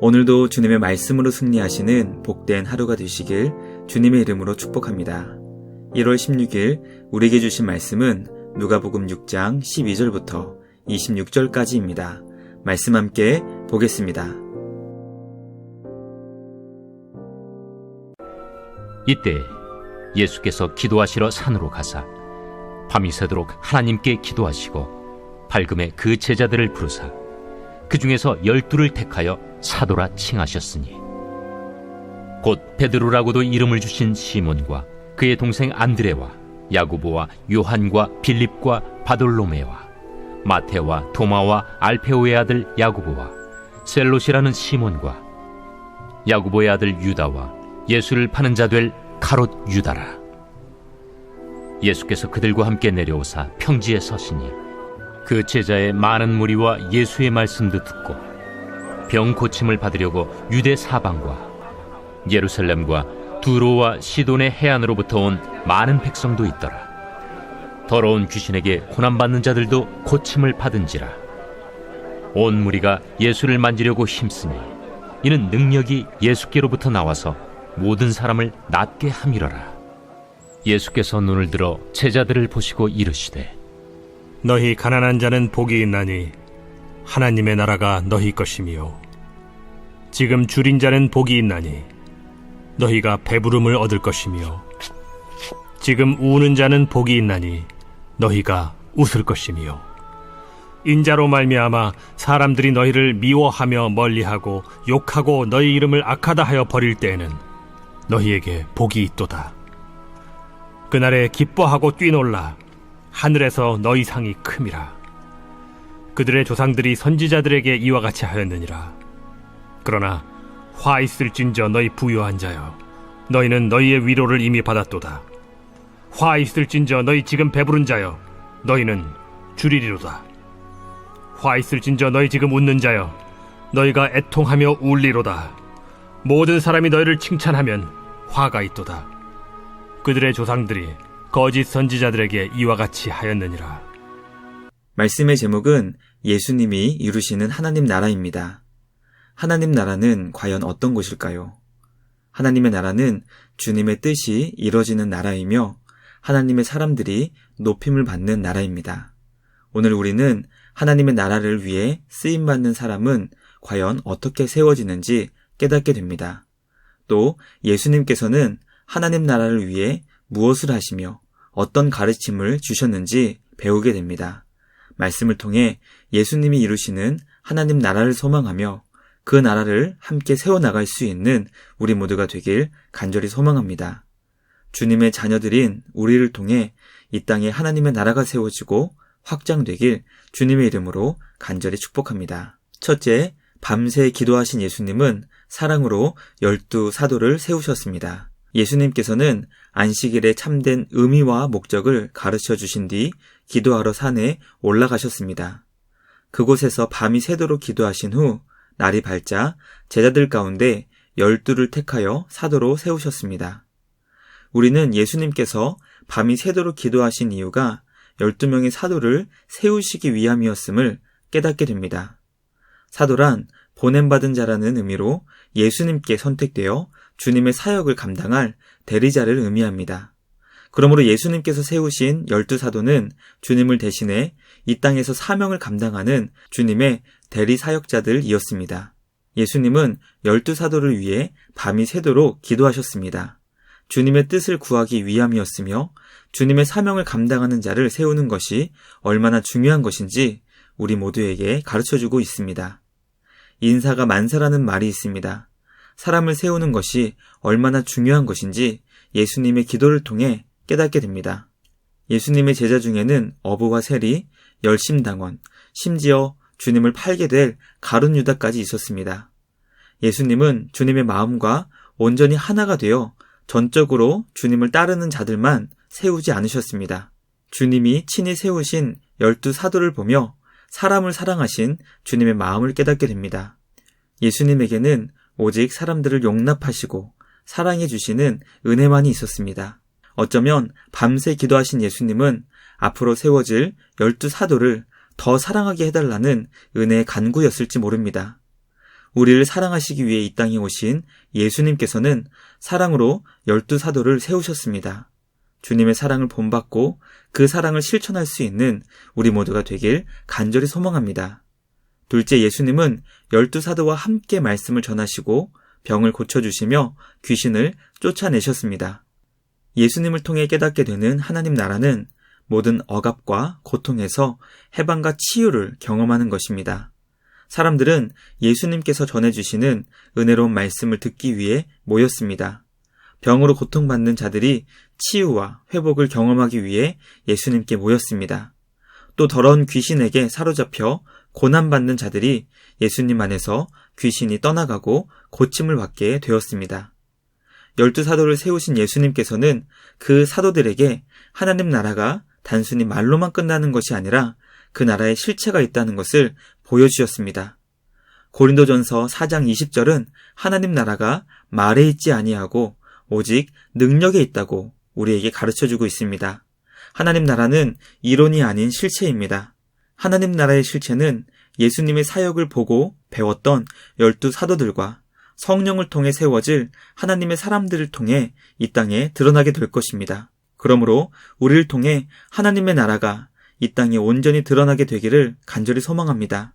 오늘도 주님의 말씀으로 승리하시는 복된 하루가 되시길 주님의 이름으로 축복합니다. 1월 16일 우리에게 주신 말씀은 누가복음 6장 12절부터 26절까지입니다. 말씀 함께 보겠습니다. 이때 예수께서 기도하시러 산으로 가사 밤이 새도록 하나님께 기도하시고 밝음에 그 제자들을 부르사 그 중에서 12를 택하여 사도라 칭하셨으니 곧 베드로라고도 이름을 주신 시몬과 그의 동생 안드레와 야고보와 요한과 빌립과 바돌로메와 마테와 도마와 알페오의 아들 야고보와 셀롯이라는 시몬과 야고보의 아들 유다와 예수를 파는 자 될 가롯 유다라. 예수께서 그들과 함께 내려오사 평지에 서시니 그 제자의 많은 무리와 예수의 말씀도 듣고 병 고침을 받으려고 유대 사방과 예루살렘과 두로와 시돈의 해안으로부터 온 많은 백성도 있더라. 더러운 귀신에게 고난받는 자들도 고침을 받은지라. 온 무리가 예수를 만지려고 힘쓰니 이는 능력이 예수께로부터 나와서 모든 사람을 낫게 함이러라. 예수께서 눈을 들어 제자들을 보시고 이르시되 너희 가난한 자는 복이 있나니 하나님의 나라가 너희 것이며 지금 줄인 자는 복이 있나니 너희가 배부름을 얻을 것이며 지금 우는 자는 복이 있나니 너희가 웃을 것이며 인자로 말미암아 사람들이 너희를 미워하며 멀리하고 욕하고 너희 이름을 악하다 하여 버릴 때에는 너희에게 복이 있도다. 그날에 기뻐하고 뛰놀라. 하늘에서 너희 상이 큼이라. 그들의 조상들이 선지자들에게 이와 같이 하였느니라. 그러나 화 있을진저 너희 부요한 자여, 너희는 너희의 위로를 이미 받았도다. 화 있을진저 너희 지금 배부른 자여, 너희는 줄이리로다. 화 있을진저 너희 지금 웃는 자여, 너희가 애통하며 울리로다. 모든 사람이 너희를 칭찬하면 화가 있도다. 그들의 조상들이 거짓 선지자들에게 이와 같이 하였느니라. 말씀의 제목은 예수님이 이루시는 하나님 나라입니다. 하나님 나라는 과연 어떤 곳일까요? 하나님의 나라는 주님의 뜻이 이루어지는 나라이며 하나님의 사람들이 높임을 받는 나라입니다. 오늘 우리는 하나님의 나라를 위해 쓰임받는 사람은 과연 어떻게 세워지는지 깨닫게 됩니다. 또 예수님께서는 하나님 나라를 위해 무엇을 하시며 어떤 가르침을 주셨는지 배우게 됩니다. 말씀을 통해 예수님이 이루시는 하나님 나라를 소망하며 그 나라를 함께 세워나갈 수 있는 우리 모두가 되길 간절히 소망합니다. 주님의 자녀들인 우리를 통해 이 땅에 하나님의 나라가 세워지고 확장되길 주님의 이름으로 간절히 축복합니다. 첫째, 밤새 기도하신 예수님은 사랑으로 12 사도를 세우셨습니다. 예수님께서는 안식일의 참된 의미와 목적을 가르쳐 주신 뒤 기도하러 산에 올라가셨습니다. 그곳에서 밤이 새도록 기도하신 후 날이 밝자 제자들 가운데 12를 택하여 사도로 세우셨습니다. 우리는 예수님께서 밤이 새도록 기도하신 이유가 12명의 사도를 세우시기 위함이었음을 깨닫게 됩니다. 사도란 보냄받은 자라는 의미로 예수님께 선택되어 주님의 사역을 감당할 대리자를 의미합니다. 그러므로 예수님께서 세우신 12사도는 주님을 대신해 이 땅에서 사명을 감당하는 주님의 대리 사역자들이었습니다. 예수님은 12사도를 위해 밤이 새도록 기도하셨습니다. 주님의 뜻을 구하기 위함이었으며 주님의 사명을 감당하는 자를 세우는 것이 얼마나 중요한 것인지 우리 모두에게 가르쳐주고 있습니다. 인사가 만사라는 말이 있습니다. 사람을 세우는 것이 얼마나 중요한 것인지 예수님의 기도를 통해 깨닫게 됩니다. 예수님의 제자 중에는 어부와 세리, 열심당원, 심지어 주님을 팔게 될 가룟 유다까지 있었습니다. 예수님은 주님의 마음과 온전히 하나가 되어 전적으로 주님을 따르는 자들만 세우지 않으셨습니다. 주님이 친히 세우신 12사도를 보며 사람을 사랑하신 주님의 마음을 깨닫게 됩니다. 예수님에게는 오직 사람들을 용납하시고 사랑해 주시는 은혜만이 있었습니다. 어쩌면 밤새 기도하신 예수님은 앞으로 세워질 12사도를 더 사랑하게 해달라는 은혜의 간구였을지 모릅니다. 우리를 사랑하시기 위해 이 땅에 오신 예수님께서는 사랑으로 12사도를 세우셨습니다. 주님의 사랑을 본받고 그 사랑을 실천할 수 있는 우리 모두가 되길 간절히 소망합니다. 둘째, 예수님은 12사도와 함께 말씀을 전하시고 병을 고쳐주시며 귀신을 쫓아내셨습니다. 예수님을 통해 깨닫게 되는 하나님 나라는 모든 억압과 고통에서 해방과 치유를 경험하는 것입니다. 사람들은 예수님께서 전해주시는 은혜로운 말씀을 듣기 위해 모였습니다. 병으로 고통받는 자들이 치유와 회복을 경험하기 위해 예수님께 모였습니다. 또 더러운 귀신에게 사로잡혀 고난받는 자들이 예수님 안에서 귀신이 떠나가고 고침을 받게 되었습니다. 12사도를 세우신 예수님께서는 그 사도들에게 하나님 나라가 단순히 말로만 끝나는 것이 아니라 그 나라에 실체가 있다는 것을 보여주셨습니다. 고린도전서 4장 20절은 하나님 나라가 말에 있지 아니하고 오직 능력에 있다고 우리에게 가르쳐주고 있습니다. 하나님 나라는 이론이 아닌 실체입니다. 하나님 나라의 실체는 예수님의 사역을 보고 배웠던 12사도들과 성령을 통해 세워질 하나님의 사람들을 통해 이 땅에 드러나게 될 것입니다. 그러므로 우리를 통해 하나님의 나라가 이 땅에 온전히 드러나게 되기를 간절히 소망합니다.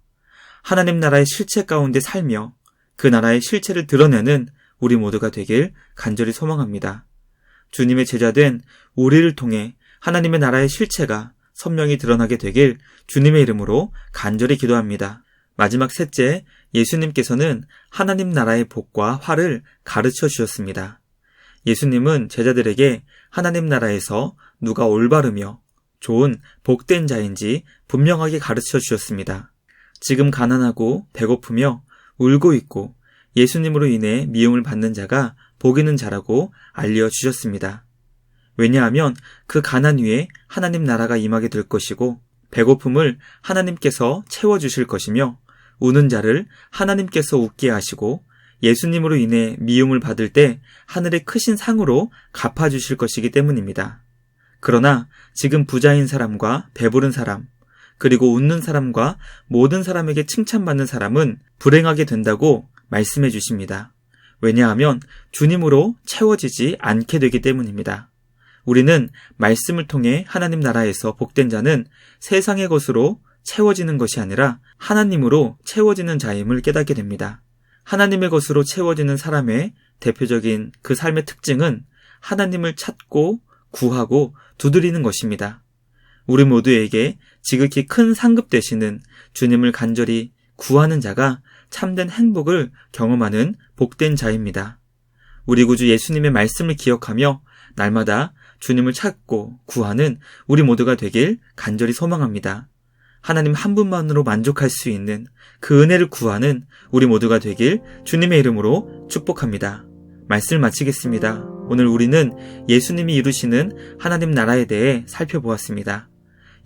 하나님 나라의 실체 가운데 살며 그 나라의 실체를 드러내는 우리 모두가 되길 간절히 소망합니다. 주님의 제자된 우리를 통해 하나님의 나라의 실체가 선명히 드러나게 되길 주님의 이름으로 간절히 기도합니다. 마지막 셋째, 예수님께서는 하나님 나라의 복과 화를 가르쳐 주셨습니다. 예수님은 제자들에게 하나님 나라에서 누가 올바르며 좋은 복된 자인지 분명하게 가르쳐 주셨습니다. 지금 가난하고 배고프며 울고 있고 예수님으로 인해 미움을 받는 자가 복 있는 자라고 알려주셨습니다. 왜냐하면 그 가난 위에 하나님 나라가 임하게 될 것이고 배고픔을 하나님께서 채워주실 것이며 우는 자를 하나님께서 웃게 하시고 예수님으로 인해 미움을 받을 때 하늘의 크신 상으로 갚아주실 것이기 때문입니다. 그러나 지금 부자인 사람과 배부른 사람, 그리고 웃는 사람과 모든 사람에게 칭찬받는 사람은 불행하게 된다고 말씀해 주십니다. 왜냐하면 주님으로 채워지지 않게 되기 때문입니다. 우리는 말씀을 통해 하나님 나라에서 복된 자는 세상의 것으로 채워지는 것이 아니라 하나님으로 채워지는 자임을 깨닫게 됩니다. 하나님의 것으로 채워지는 사람의 대표적인 그 삶의 특징은 하나님을 찾고 구하고 두드리는 것입니다. 우리 모두에게 지극히 큰 상급 되시는 주님을 간절히 구하는 자가 참된 행복을 경험하는 복된 자입니다. 우리 구주 예수님의 말씀을 기억하며 날마다 주님을 찾고 구하는 우리 모두가 되길 간절히 소망합니다. 하나님 한 분만으로 만족할 수 있는 그 은혜를 구하는 우리 모두가 되길 주님의 이름으로 축복합니다. 말씀을 마치겠습니다. 오늘 우리는 예수님이 이루시는 하나님 나라에 대해 살펴보았습니다.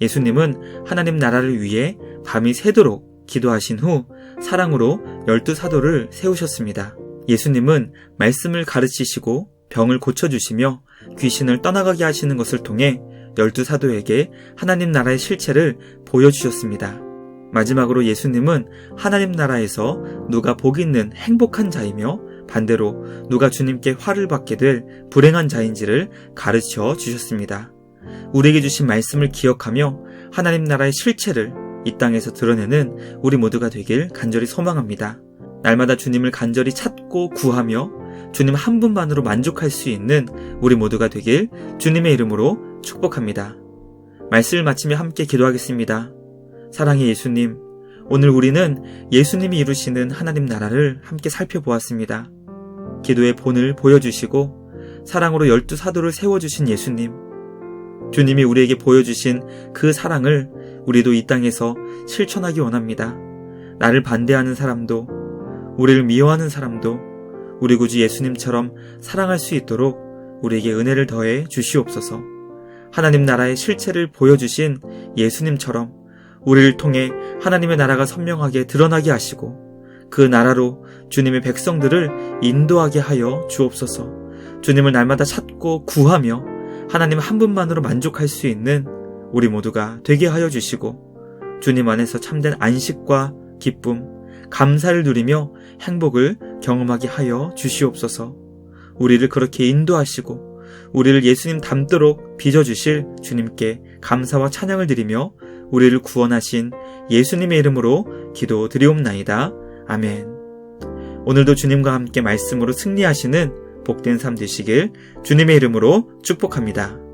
예수님은 하나님 나라를 위해 밤이 새도록 기도하신 후 사랑으로 12사도를 세우셨습니다. 예수님은 말씀을 가르치시고 병을 고쳐주시며 귀신을 떠나가게 하시는 것을 통해 12사도에게 하나님 나라의 실체를 보여주셨습니다. 마지막으로 예수님은 하나님 나라에서 누가 복 있는 행복한 자이며 반대로 누가 주님께 화를 받게 될 불행한 자인지를 가르쳐 주셨습니다. 우리에게 주신 말씀을 기억하며 하나님 나라의 실체를 이 땅에서 드러내는 우리 모두가 되길 간절히 소망합니다. 날마다 주님을 간절히 찾고 구하며 주님 한 분만으로 만족할 수 있는 우리 모두가 되길 주님의 이름으로 축복합니다. 말씀을 마치며 함께 기도하겠습니다. 사랑의 예수님, 오늘 우리는 예수님이 이루시는 하나님 나라를 함께 살펴보았습니다. 기도의 본을 보여주시고 사랑으로 12사도를 세워주신 예수님, 주님이 우리에게 보여주신 그 사랑을 우리도 이 땅에서 실천하기 원합니다. 나를 반대하는 사람도, 우리를 미워하는 사람도 우리 구주 예수님처럼 사랑할 수 있도록 우리에게 은혜를 더해 주시옵소서. 하나님 나라의 실체를 보여주신 예수님처럼 우리를 통해 하나님의 나라가 선명하게 드러나게 하시고 그 나라로 주님의 백성들을 인도하게 하여 주옵소서. 주님을 날마다 찾고 구하며 하나님 한 분만으로 만족할 수 있는 우리 모두가 되게 하여 주시고 주님 안에서 참된 안식과 기쁨, 감사를 누리며 행복을 경험하게 하여 주시옵소서. 우리를 그렇게 인도하시고 우리를 예수님 닮도록 빚어주실 주님께 감사와 찬양을 드리며 우리를 구원하신 예수님의 이름으로 기도드리옵나이다. 아멘. 오늘도 주님과 함께 말씀으로 승리하시는 복된 삶 되시길 주님의 이름으로 축복합니다.